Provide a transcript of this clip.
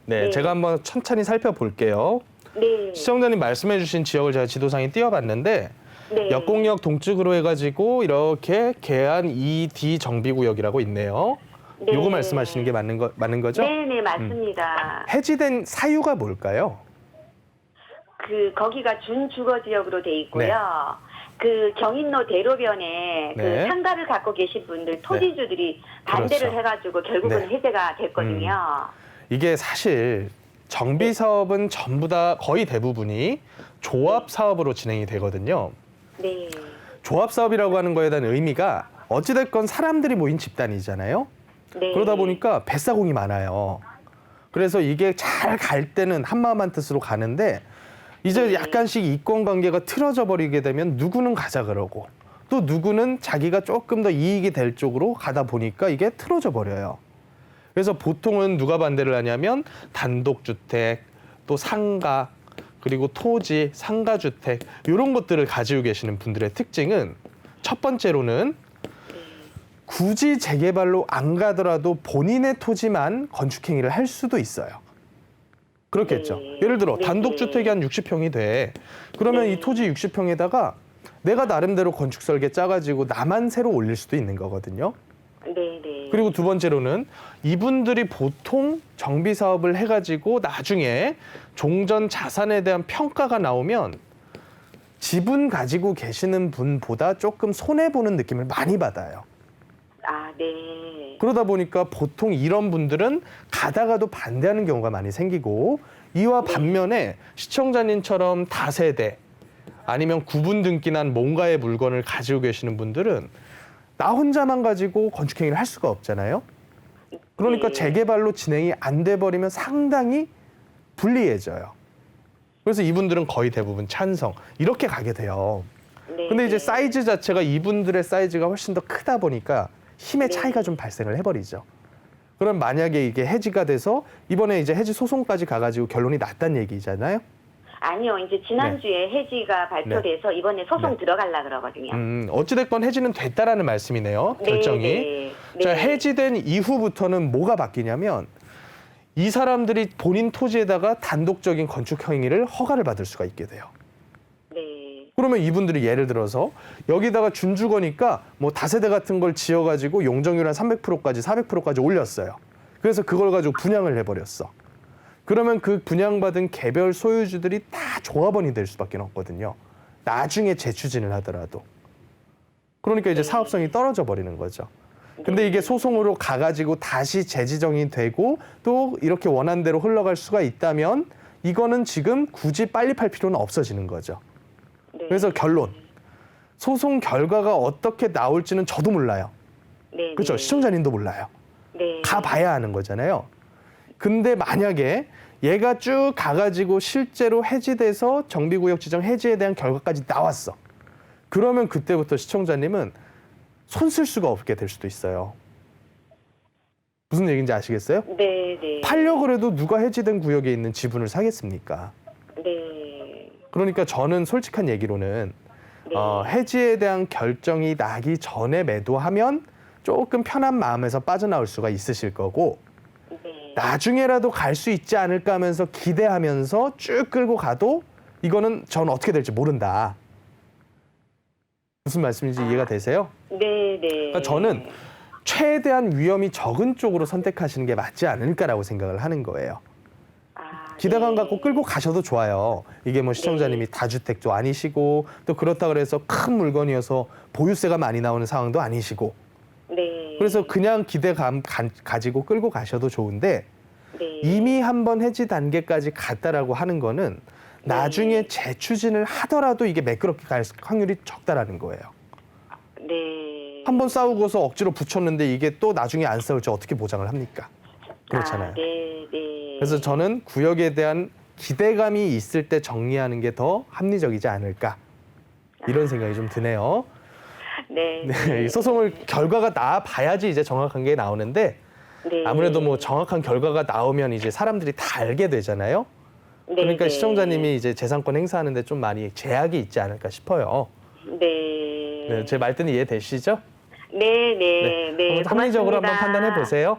네, 제가 한번 천천히 살펴볼게요. 네. 시청자님 말씀해주신 지역을 제가 지도상에 띄워봤는데 네. 역곡역 동쪽으로 해가지고 이렇게 계안 2D 정비구역이라고 있네요. 네. 요거 말씀하시는 게 맞는 거죠? 네네, 맞습니다. 해지된 사유가 뭘까요? 거기가 준주거 지역으로 돼 있고요. 네. 그 경인로 대로변에 네. 그 상가를 갖고 계신 분들, 토지주들이 반대를 그렇죠. 해가지고 결국은 네. 해제가 됐거든요. 이게 사실 정비 사업은 전부 다 거의 대부분이 조합 사업으로 진행이 되거든요. 네. 조합 사업이라고 하는 거에 대한 의미가 어찌됐건 사람들이 모인 집단이잖아요. 네. 그러다 보니까 뱃사공이 많아요. 그래서 이게 잘 갈 때는 한마음 한뜻으로 가는데 이제 네. 약간씩 이권관계가 틀어져 버리게 되면 누구는 가자 그러고 또 누구는 자기가 조금 더 이익이 될 쪽으로 가다 보니까 이게 틀어져 버려요. 그래서 보통은 누가 반대를 하냐면 단독주택, 또 상가, 그리고 토지, 상가주택 이런 것들을 가지고 계시는 분들의 특징은 첫 번째로는 굳이 재개발로 안 가더라도 본인의 토지만 건축행위를 할 수도 있어요. 그렇겠죠. 네. 예를 들어 네. 단독주택이 한 60평이 돼. 그러면 네. 이 토지 60평에다가 내가 나름대로 건축 설계 짜가지고 나만 새로 올릴 수도 있는 거거든요. 네네. 그리고 두 번째로는 이분들이 보통 정비 사업을 해가지고 나중에 종전 자산에 대한 평가가 나오면 지분 가지고 계시는 분보다 조금 손해보는 느낌을 많이 받아요. 아, 네. 그러다 보니까 보통 이런 분들은 가다가도 반대하는 경우가 많이 생기고 이와 반면에 시청자님처럼 다세대 아니면 구분 등기난 뭔가의 물건을 가지고 계시는 분들은 나 혼자만 가지고 건축행위를 할 수가 없잖아요. 그러니까 네. 재개발로 진행이 안 돼 버리면 상당히 불리해져요. 그래서 이분들은 거의 대부분 찬성 이렇게 가게 돼요. 네. 근데 이제 사이즈 자체가 이분들의 사이즈가 훨씬 더 크다 보니까 힘의 네. 차이가 좀 발생을 해버리죠. 그럼 만약에 이게 해지가 돼서 이번에 이제 해지 소송까지 가가지고 결론이 났다는 얘기잖아요. 아니요, 이제 지난주에 해지가 발표돼서 이번에 소송 네. 들어가려 그러거든요. 어찌됐건 해지는 됐다라는 말씀이네요. 네, 결정이. 네. 자, 네. 해지된 이후부터는 뭐가 바뀌냐면 이 사람들이 본인 토지에다가 단독적인 건축 행위를 허가를 받을 수가 있게 돼요. 네. 그러면 이분들이 예를 들어서 여기다가 준주거니까 뭐 다세대 같은 걸 지어가지고 용적률 한 300%까지 400%까지 올렸어요. 그래서 그걸 가지고 분양을 해버렸어. 그러면 그 분양받은 개별 소유주들이 다 조합원이 될 수밖에 없거든요. 나중에 재추진을 하더라도. 그러니까 이제 사업성이 떨어져 버리는 거죠. 근데 이게 소송으로 가가지고 다시 재지정이 되고 또 이렇게 원한대로 흘러갈 수가 있다면 이거는 지금 굳이 빨리 팔 필요는 없어지는 거죠. 네. 그래서 결론. 소송 결과가 어떻게 나올지는 저도 몰라요. 네. 그렇죠? 네. 시청자님도 몰라요. 네. 가봐야 하는 거잖아요. 근데 만약에 얘가 쭉 가가지고 실제로 해지돼서 정비구역 지정 해지에 대한 결과까지 나왔어. 그러면 그때부터 시청자님은 손 쓸 수가 없게 될 수도 있어요. 무슨 얘기인지 아시겠어요? 네. 네. 팔려고 해도 누가 해지된 구역에 있는 지분을 사겠습니까? 네. 그러니까 저는 솔직한 얘기로는 네. 해지에 대한 결정이 나기 전에 매도하면 조금 편한 마음에서 빠져나올 수가 있으실 거고 네. 나중에라도 갈 수 있지 않을까 하면서 기대하면서 쭉 끌고 가도 이거는 전 어떻게 될지 모른다. 무슨 말씀인지 이해가 되세요? 네. 네. 그러니까 저는 최대한 위험이 적은 쪽으로 선택하시는 게 맞지 않을까라고 생각을 하는 거예요. 아, 기대감 네. 갖고 끌고 가셔도 좋아요. 이게 뭐 시청자님이 다주택도 아니시고 또 그렇다 그래서 큰 물건이어서 보유세가 많이 나오는 상황도 아니시고 네. 그래서 그냥 기대감 가지고 끌고 가셔도 좋은데 네. 이미 한번 해지 단계까지 갔다라고 하는 거는 나중에 재추진을 하더라도 이게 매끄럽게 갈 확률이 적다라는 거예요. 네. 한번 싸우고서 억지로 붙였는데 이게 또 나중에 안 싸울지 어떻게 보장을 합니까? 그렇잖아요. 아, 네. 네. 그래서 저는 구역에 대한 기대감이 있을 때 정리하는 게 더 합리적이지 않을까 이런 생각이 좀 드네요. 네. 네, 이 소송을 결과가 나와 봐야지 이제 정확한 게 나오는데 네. 아무래도 뭐 정확한 결과가 나오면 이제 사람들이 다 알게 되잖아요. 네. 그러니까 네. 시청자님이 이제 재산권 행사하는데 좀 많이 제약이 있지 않을까 싶어요. 네. 네, 제 말뜻이 이해되시죠? 네. 네. 네. 합리적으로 한번 고맙습니다. 판단해 보세요.